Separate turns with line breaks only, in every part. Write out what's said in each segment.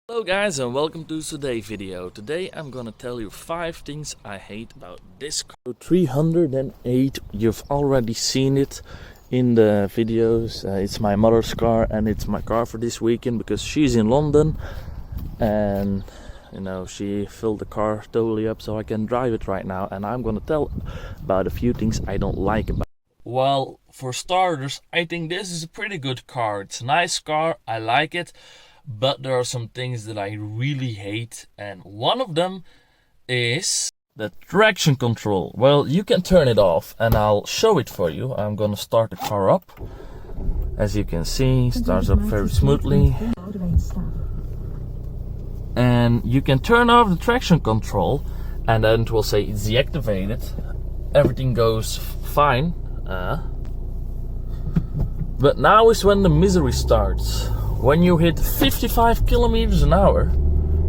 Hello guys and welcome to today's video. Today I'm gonna tell you 5 things I hate about this car. 308, you've already seen it in the videos. It's my mother's car and it's my car for this weekend because she's in London and she filled the car totally up so I can drive it right now, and I'm gonna tell about a few things I don't like about it. Well, for starters, I think this is a pretty good car. It's a nice car, I like it. But there are some things that I really hate, and one of them is the traction control. Well, you can turn it off and I'll show it for you. I'm gonna start the car up. As you can see, it starts up very smoothly. And you can turn off the traction control and then it will say it's deactivated. Everything goes fine. But now is when the misery starts. When you hit 55 kilometers an hour,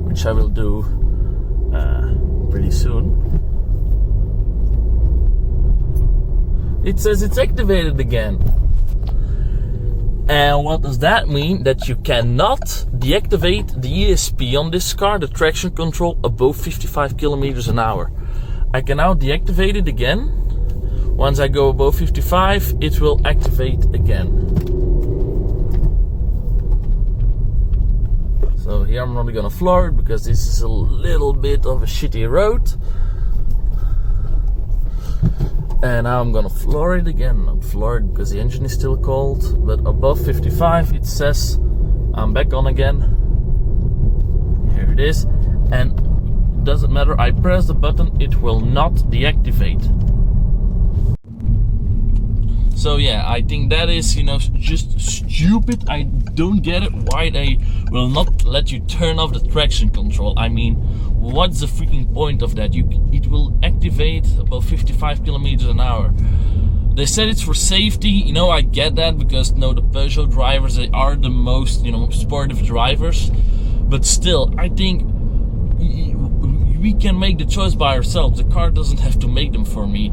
which I will do pretty soon, it says it's activated again. And what does that mean? That you cannot deactivate the ESP on this car, the traction control, above 55 kilometers an hour. I can now deactivate it again. Once I go above 55, it will activate again. So here I'm not gonna floor it because this is a little bit of a shitty road. And now I'm gonna floor it again. Not floor it because the engine is still cold. But above 55 it says I'm back on again. Here it is. And it doesn't matter, I press the button, it will not deactivate. So yeah, I think that is, just stupid. I don't get it why they will not let you turn off the traction control. I mean, what's the freaking point of that? It will activate above 55 kilometers an hour. They said it's for safety. I get that because the Peugeot drivers, they are the most, sportive drivers. But still, I think we can make the choice by ourselves. The car doesn't have to make them for me.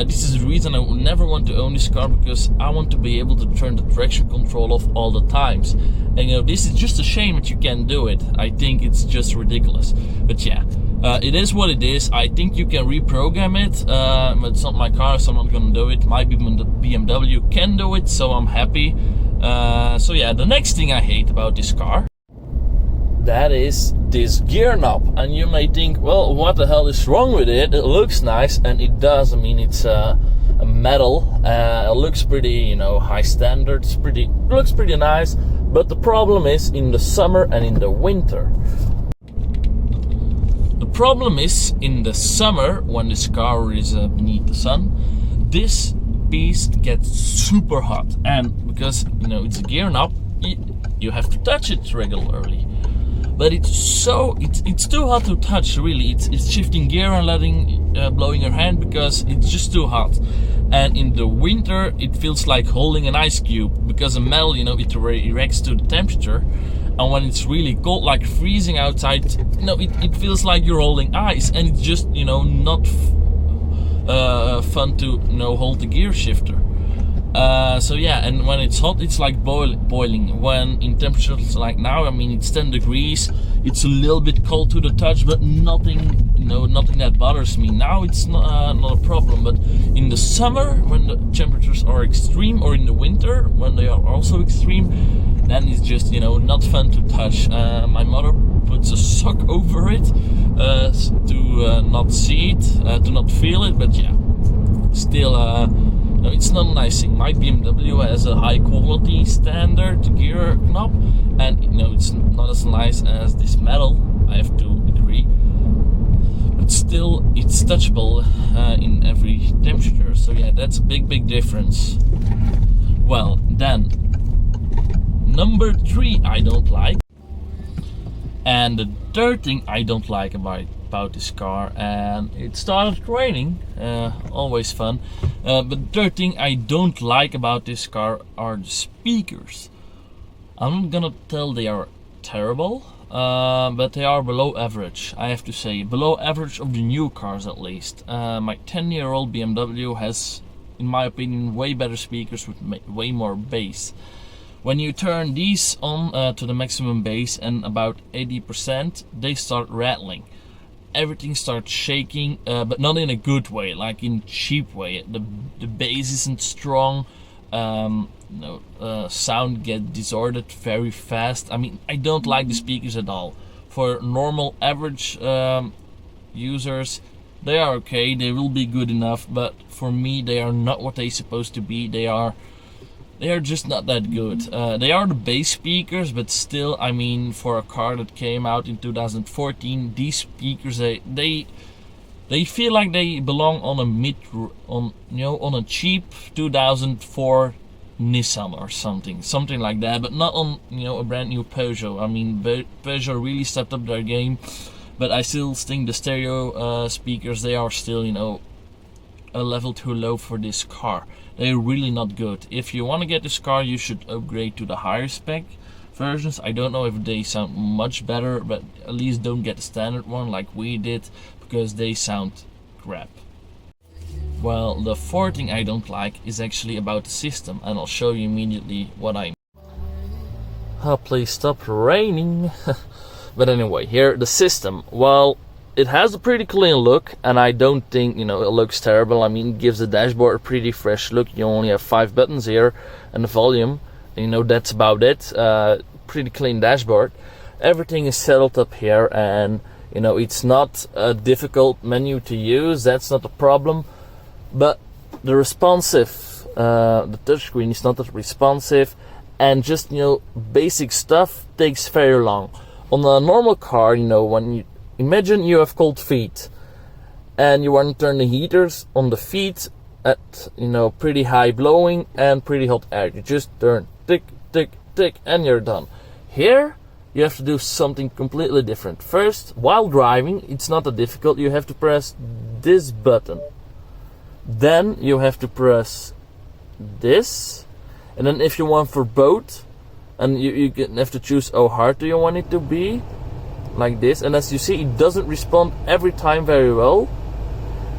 This is the reason I would never want to own this car, because I want to be able to turn the traction control off all the times. And this is just a shame that you can't do it. I think it's just ridiculous. But yeah, it is what it is. I think you can reprogram it. But it's not my car, so I'm not gonna do it. My BMW can do it, so I'm happy. So yeah, the next thing I hate about this car, that is this gear knob. And you may think, well, what the hell is wrong with it? It looks nice, and it does. I mean, it's a metal. It looks pretty, high standards. It looks pretty nice. But the problem is in the summer and in the winter. The problem is in the summer, when this car is beneath the sun, this piece gets super hot. And because, it's a gear knob, you have to touch it regularly. But it's too hot to touch, really. It's shifting gear and blowing your hand because it's just too hot. And in the winter, it feels like holding an ice cube because the metal, it reacts to the temperature. And when it's really cold, like freezing outside, it feels like you're holding ice, and it's just, not fun to, hold the gear shifter. So yeah, and when it's hot, it's like boiling. When in temperatures like now, I mean, it's 10 degrees. It's a little bit cold to the touch, but nothing, nothing that bothers me. Now it's not a problem. But in the summer, when the temperatures are extreme, or in the winter when they are also extreme, then it's just, not fun to touch. My mother puts a sock over it to not see it, to not feel it. But yeah, still. No, it's not a nice thing. My BMW has a high quality standard gear knob, and it's not as nice as this metal, I have to agree. But still, it's touchable in every temperature. So yeah, that's a big difference. Well, then, number 3 I don't like. And the third thing I don't like about this car, and it started raining, always fun. But the third thing I don't like about this car are the speakers. I'm not gonna tell they are terrible, but they are below average, I have to say. Below average of the new cars, at least. My 10-year-old BMW has, in my opinion, way better speakers with way more bass. When you turn these on to the maximum bass and about 80%, they start rattling. Everything starts shaking, but not in a good way, like in cheap way. The bass isn't strong. Sound gets distorted very fast. I mean, I don't like the speakers at all. For normal average users, they are okay, they will be good enough, but for me they are not what they're supposed to be. They are just not that good. They are the bass speakers, but still, I mean, for a car that came out in 2014, these speakers they feel like they belong on a cheap 2004 Nissan or something like that, but not on a brand new Peugeot. I mean, Peugeot really stepped up their game, but I still think the stereo speakers, they are still a level too low for this car. They're really not good. If you want to get this car, you should upgrade to the higher spec versions. I don't know if they sound much better, but at least don't get the standard one like we did, because they sound crap. Well, the fourth thing I don't like is actually about the system, and I'll show you immediately what I mean. Oh, please stop raining. But anyway, here, the system. Well, it has a pretty clean look, and I don't think it looks terrible. I mean, it gives the dashboard a pretty fresh look. You only have 5 buttons here and the volume. That's about it. Pretty clean dashboard. Everything is settled up here, and it's not a difficult menu to use. That's not a problem. But the responsive, the touchscreen is not that responsive, and just basic stuff takes very long. On a normal car, when you imagine you have cold feet and you want to turn the heaters on the feet at pretty high blowing and pretty hot air, you just turn tick tick tick and you're done. Here you have to do something completely different. First, while driving, it's not that difficult. You have to press this button, then you have to press this, and then if you want for both, and you have to choose how hard do you want it to be, like this. And as you see, it doesn't respond every time very well.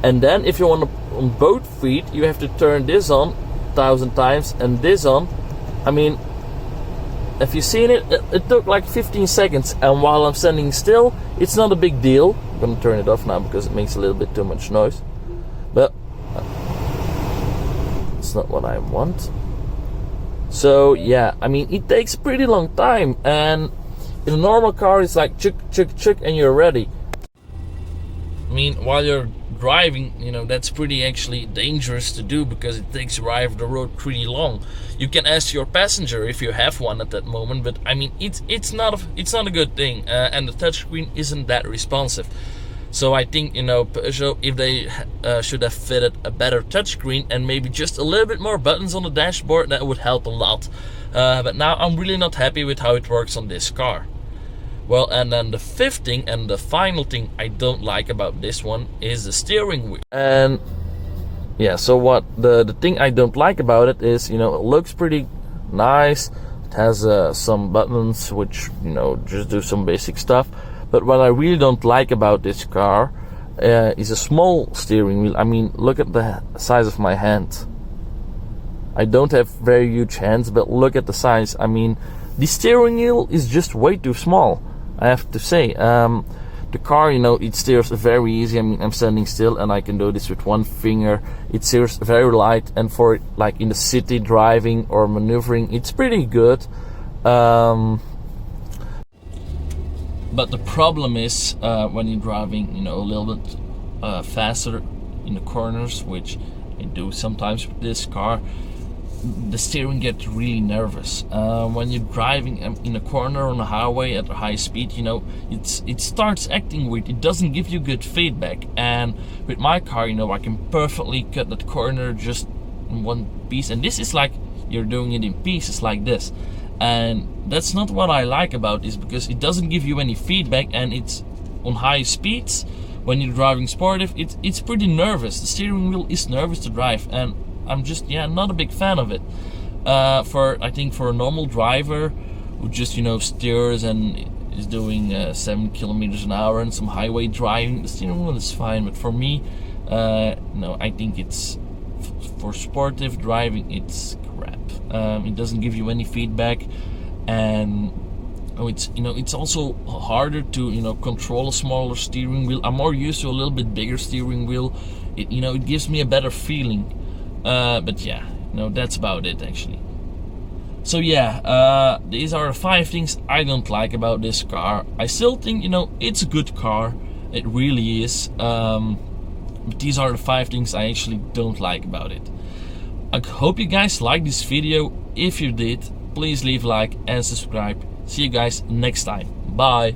And then if you want to on both feet, you have to turn this on 1,000 times and this on. I mean, if you've seen it, it took like 15 seconds, and while I'm standing still, it's not a big deal. I'm gonna turn it off now because it makes a little bit too much noise, but it's not what I want. So yeah, I mean, it takes a pretty long time, and in a normal car it's like chick chick chick and you're ready. I mean, while you're driving, that's pretty actually dangerous to do, because it takes you off the road pretty long. You can ask your passenger if you have one at that moment, but I mean, it's not a good thing, and the touchscreen isn't that responsive. So I think Peugeot, if they should have fitted a better touchscreen and maybe just a little bit more buttons on the dashboard, that would help a lot. But now I'm really not happy with how it works on this car. Well, and then the fifth thing and the final thing I don't like about this one is the steering wheel. And yeah, so what the thing I don't like about it is, it looks pretty nice. It has some buttons which just do some basic stuff. But what I really don't like about this car is a small steering wheel. I mean, look at the size of my hand. I don't have very huge hands, but look at the size. I mean, the steering wheel is just way too small, I have to say. The car, it steers very easy. I mean, I'm standing still and I can do this with one finger. It steers very light, and for like in the city driving or maneuvering, it's pretty good. But the problem is when you're driving, a little bit faster in the corners, which I do sometimes with this car, the steering gets really nervous. When you're driving in a corner on a highway at a high speed, it starts acting weird. It doesn't give you good feedback. And with my car, I can perfectly cut that corner just in one piece. And this is like you're doing it in pieces like this. And that's not what I like about this, because it doesn't give you any feedback, and it's on high speeds. When you're driving sportive, it's pretty nervous. The steering wheel is nervous to drive, and I'm just not a big fan of it. I think for a normal driver who just steers and is doing 7 kilometers an hour and some highway driving, the steering wheel is fine. But for me, no, I think it's for sportive driving, it's crap. It doesn't give you any feedback, and it's also harder to control a smaller steering wheel. I'm more used to a little bit bigger steering wheel. It gives me a better feeling. But yeah, that's about it actually. So yeah, these are the 5 things I don't like about this car. I still think it's a good car. It really is. But these are the 5 things I actually don't like about it. I hope you guys liked this video. If you did, please leave a like and subscribe. See you guys next time. Bye.